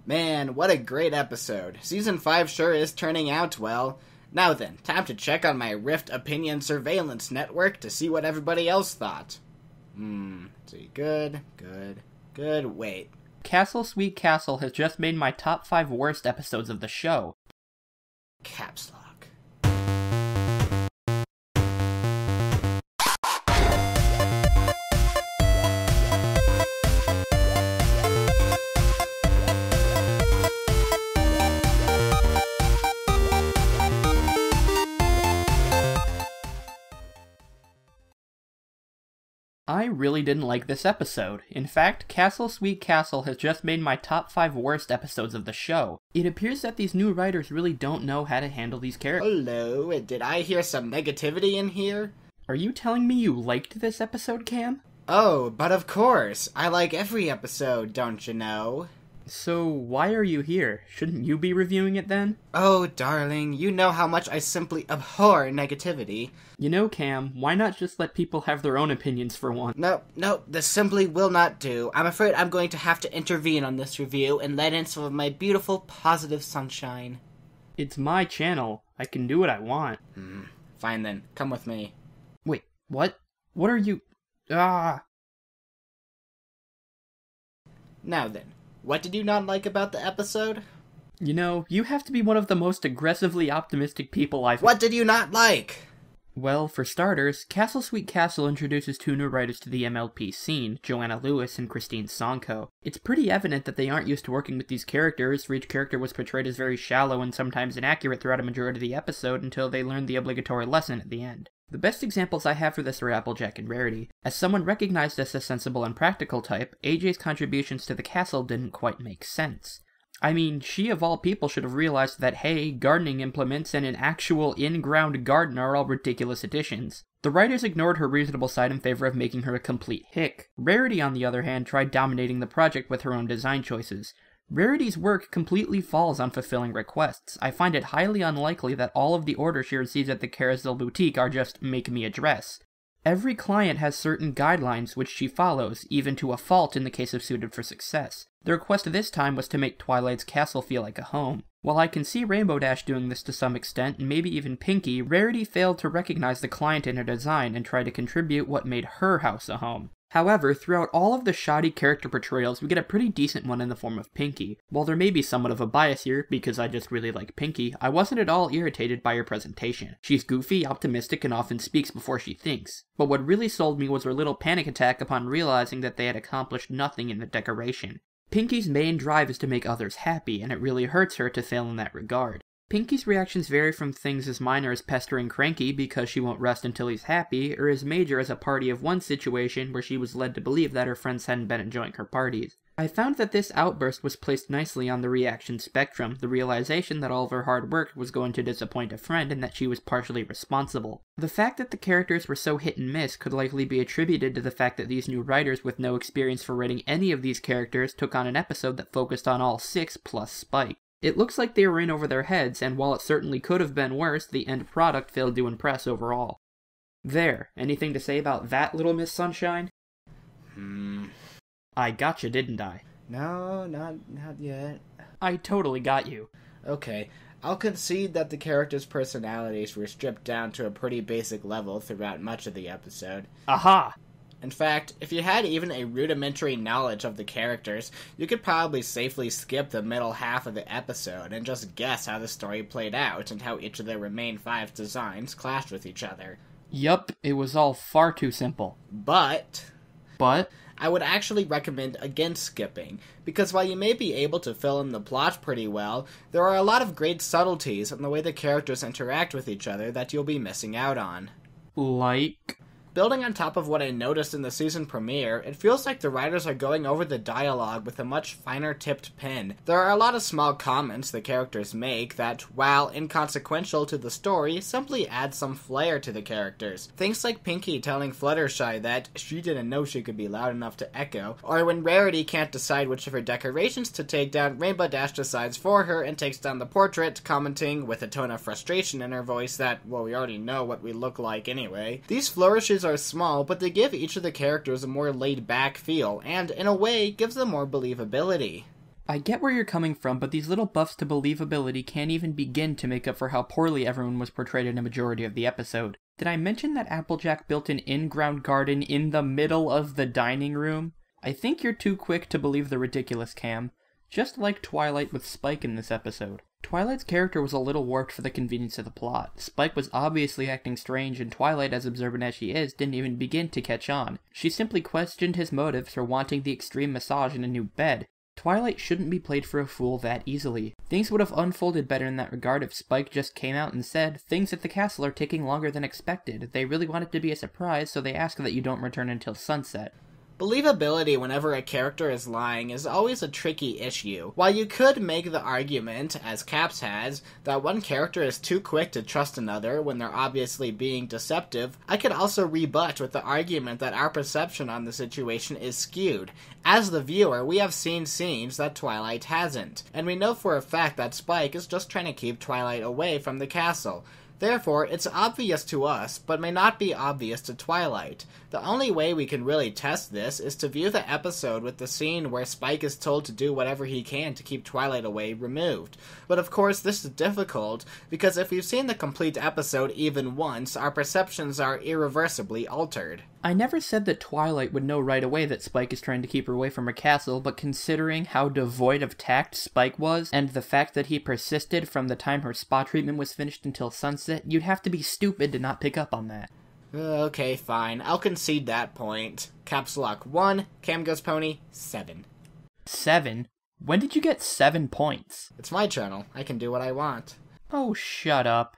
Man, what a great episode. Season 5 sure is turning out well. Now then, time to check on my Rift Opinion Surveillance Network to see what everybody else thought. See, good. Wait. Castle Sweet Castle has just made my top 5 worst episodes of the show. Caps Lock. I really didn't like this episode. In fact, Castle Sweet Castle has just made my top 5 worst episodes of the show. It appears that these new writers really don't know how to handle these characters. Hello, did I hear some negativity in here? Are you telling me you liked this episode, Cam? Oh, but of course. I like every episode, don't you know? So, why are you here? Shouldn't you be reviewing it then? Oh, darling, you know how much I simply abhor negativity. You know, Cam, why not just let people have their own opinions for once? No, this simply will not do. I'm afraid I'm going to have to intervene on this review and let in some of my beautiful, positive sunshine. It's my channel. I can do what I want. Fine then, come with me. Wait, what? What are you... Now then. What did you not like about the episode? You know, you have to be one of the most aggressively optimistic people I've... What did you not like? Well, for starters, Castle Sweet Castle introduces 2 new writers to the MLP scene, Joanna Lewis and Christine Sonko. It's pretty evident that they aren't used to working with these characters, for each character was portrayed as very shallow and sometimes inaccurate throughout a majority of the episode until they learned the obligatory lesson at the end. The best examples I have for this are Applejack and Rarity. As someone recognized as a sensible and practical type, AJ's contributions to the castle didn't quite make sense. I mean, she of all people should have realized that, hey, gardening implements and an actual in-ground garden are all ridiculous additions. The writers ignored her reasonable side in favor of making her a complete hick. Rarity, on the other hand, tried dominating the project with her own design choices. Rarity's work completely falls on fulfilling requests. I find it highly unlikely that all of the orders she receives at the Carousel Boutique are just make me a dress. Every client has certain guidelines which she follows, even to a fault in the case of Suited for Success. The request this time was to make Twilight's castle feel like a home. While I can see Rainbow Dash doing this to some extent, and maybe even Pinkie, Rarity failed to recognize the client in her design and try to contribute what made her house a home. However, throughout all of the shoddy character portrayals, we get a pretty decent one in the form of Pinkie. While there may be somewhat of a bias here, because I just really like Pinkie, I wasn't at all irritated by her presentation. She's goofy, optimistic, and often speaks before she thinks. But what really sold me was her little panic attack upon realizing that they had accomplished nothing in the decoration. Pinkie's main drive is to make others happy, and it really hurts her to fail in that regard. Pinkie's reactions vary from things as minor as pestering Cranky because she won't rest until he's happy, or as major as a party of one situation where she was led to believe that her friends hadn't been enjoying her parties. I found that this outburst was placed nicely on the reaction spectrum, the realization that all of her hard work was going to disappoint a friend and that she was partially responsible. The fact that the characters were so hit and miss could likely be attributed to the fact that these new writers with no experience for writing any of these characters took on an episode that focused on all 6 plus Spike. It looks like they were in over their heads, and while it certainly could have been worse, the end product failed to impress overall. There, anything to say about that, Little Miss Sunshine? I gotcha, didn't I? No, not yet. I totally got you. Okay, I'll concede that the characters' personalities were stripped down to a pretty basic level throughout much of the episode. Aha! In fact, if you had even a rudimentary knowledge of the characters, you could probably safely skip the middle half of the episode and just guess how the story played out and how each of their remaining 5 designs clashed with each other. Yup, it was all far too simple. But But? I would actually recommend against skipping, because while you may be able to fill in the plot pretty well, there are a lot of great subtleties in the way the characters interact with each other that you'll be missing out on. Like? Building on top of what I noticed in the season premiere, it feels like the writers are going over the dialogue with a much finer-tipped pen. There are a lot of small comments the characters make that, while inconsequential to the story, simply add some flair to the characters. Things like Pinkie telling Fluttershy that she didn't know she could be loud enough to echo, or when Rarity can't decide which of her decorations to take down, Rainbow Dash decides for her and takes down the portrait, commenting, with a tone of frustration in her voice, that, well, we already know what we look like anyway. These flourishes are small, but they give each of the characters a more laid-back feel, and, in a way, gives them more believability. I get where you're coming from, but these little buffs to believability can't even begin to make up for how poorly everyone was portrayed in a majority of the episode. Did I mention that Applejack built an in-ground garden in the middle of the dining room? I think you're too quick to believe the ridiculous, Cam. Just like Twilight with Spike in this episode. Twilight's character was a little warped for the convenience of the plot. Spike was obviously acting strange, and Twilight, as observant as she is, didn't even begin to catch on. She simply questioned his motives for wanting the extreme massage in a new bed. Twilight shouldn't be played for a fool that easily. Things would have unfolded better in that regard if Spike just came out and said, "Things at the castle are taking longer than expected. They really want it to be a surprise, so they ask that you don't return until sunset." Believability whenever a character is lying is always a tricky issue. While you could make the argument, as cAPS has, that one character is too quick to trust another when they're obviously being deceptive, I could also rebut with the argument that our perception on the situation is skewed. As the viewer, we have seen scenes that Twilight hasn't, and we know for a fact that Spike is just trying to keep Twilight away from the castle. Therefore, it's obvious to us, but may not be obvious to Twilight. The only way we can really test this is to view the episode with the scene where Spike is told to do whatever he can to keep Twilight away removed. But of course, this is difficult, because if we've seen the complete episode even once, our perceptions are irreversibly altered. I never said that Twilight would know right away that Spike is trying to keep her away from her castle, but considering how devoid of tact Spike was, and the fact that he persisted from the time her spa treatment was finished until sunset, you'd have to be stupid to not pick up on that. Okay, fine. I'll concede that point. Caps Lock 1, Camgoespony 7. 7? When did you get 7 points? It's my channel. I can do what I want. Oh, shut up.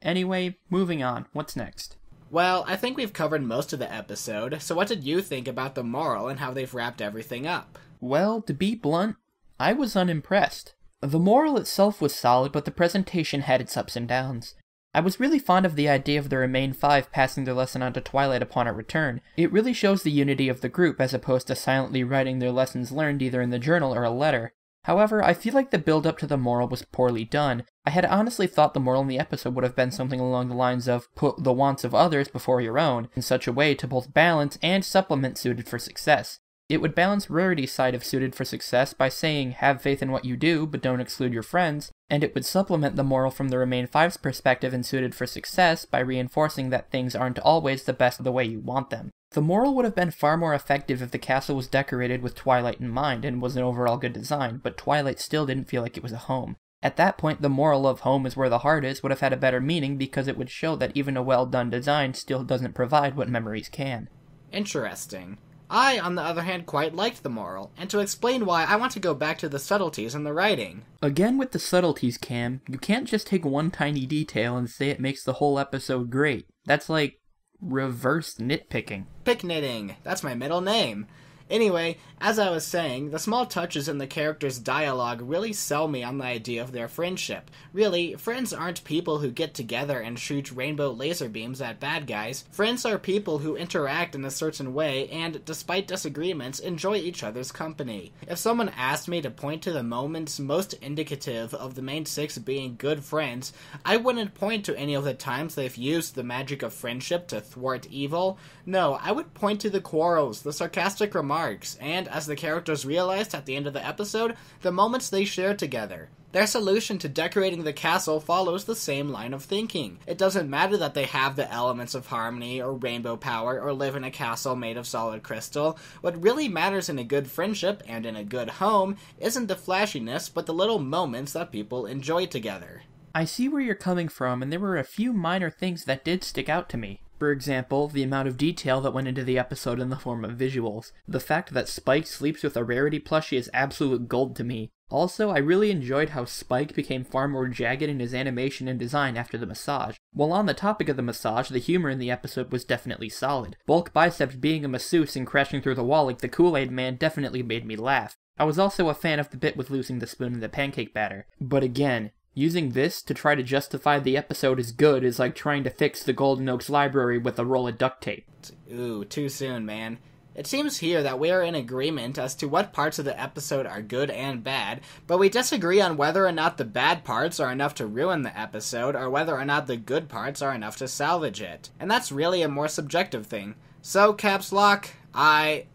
Anyway, moving on. What's next? Well, I think we've covered most of the episode, so what did you think about the moral and how they've wrapped everything up? Well, to be blunt, I was unimpressed. The moral itself was solid, but the presentation had its ups and downs. I was really fond of the idea of the Remain 5 passing their lesson on to Twilight upon her return. It really shows the unity of the group as opposed to silently writing their lessons learned either in the journal or a letter. However, I feel like the build-up to the moral was poorly done. I had honestly thought the moral in the episode would have been something along the lines of, put the wants of others before your own, in such a way to both balance and supplement Suited for Success. It would balance Rarity's side of Suited for Success by saying, have faith in what you do, but don't exclude your friends, and it would supplement the moral from the Remain 5's perspective in Suited for Success by reinforcing that things aren't always the best the way you want them. The moral would have been far more effective if the castle was decorated with Twilight in mind and was an overall good design, but Twilight still didn't feel like it was a home. At that point, the moral of home is where the heart is would have had a better meaning because it would show that even a well-done design still doesn't provide what memories can. Interesting. I, on the other hand, quite liked the moral, and to explain why, I want to go back to the subtleties in the writing. Again with the subtleties, Cam, you can't just take one tiny detail and say it makes the whole episode great. That's like reverse nitpicking. Pick-knitting. That's my middle name. Anyway, as I was saying, the small touches in the characters' dialogue really sell me on the idea of their friendship. Really, friends aren't people who get together and shoot rainbow laser beams at bad guys. Friends are people who interact in a certain way and, despite disagreements, enjoy each other's company. If someone asked me to point to the moments most indicative of the main six being good friends, I wouldn't point to any of the times they've used the magic of friendship to thwart evil. No, I would point to the quarrels, the sarcastic remarks, and, as the characters realized at the end of the episode, the moments they shared together. Their solution to decorating the castle follows the same line of thinking. It doesn't matter that they have the elements of harmony or rainbow power or live in a castle made of solid crystal. What really matters in a good friendship and in a good home isn't the flashiness, but the little moments that people enjoy together. I see where you're coming from, and there were a few minor things that did stick out to me. For example, the amount of detail that went into the episode in the form of visuals. The fact that Spike sleeps with a Rarity plushie is absolute gold to me. Also, I really enjoyed how Spike became far more jagged in his animation and design after the massage. While on the topic of the massage, the humor in the episode was definitely solid. Bulk Biceps being a masseuse and crashing through the wall like the Kool-Aid Man definitely made me laugh. I was also a fan of the bit with losing the spoon in the pancake batter. But again, using this to try to justify the episode as good is like trying to fix the Golden Oaks library with a roll of duct tape. Ooh, too soon, man. It seems here that we are in agreement as to what parts of the episode are good and bad, but we disagree on whether or not the bad parts are enough to ruin the episode, or whether or not the good parts are enough to salvage it. And that's really a more subjective thing. So, Caps Lock, Say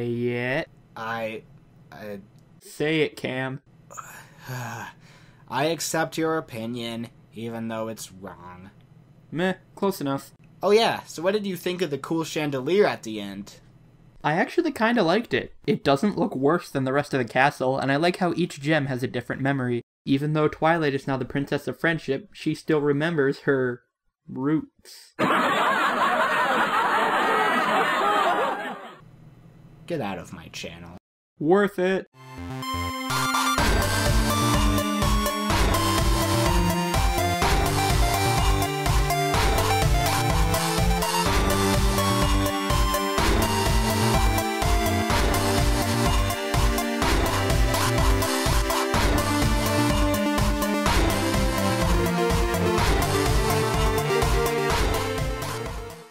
it. Say it, Cam. I accept your opinion, even though it's wrong. Meh, close enough. Oh yeah, so what did you think of the cool chandelier at the end? I actually kinda liked it. It doesn't look worse than the rest of the castle, and I like how each gem has a different memory. Even though Twilight is now the Princess of Friendship, she still remembers her roots. Get out of my channel. Worth it.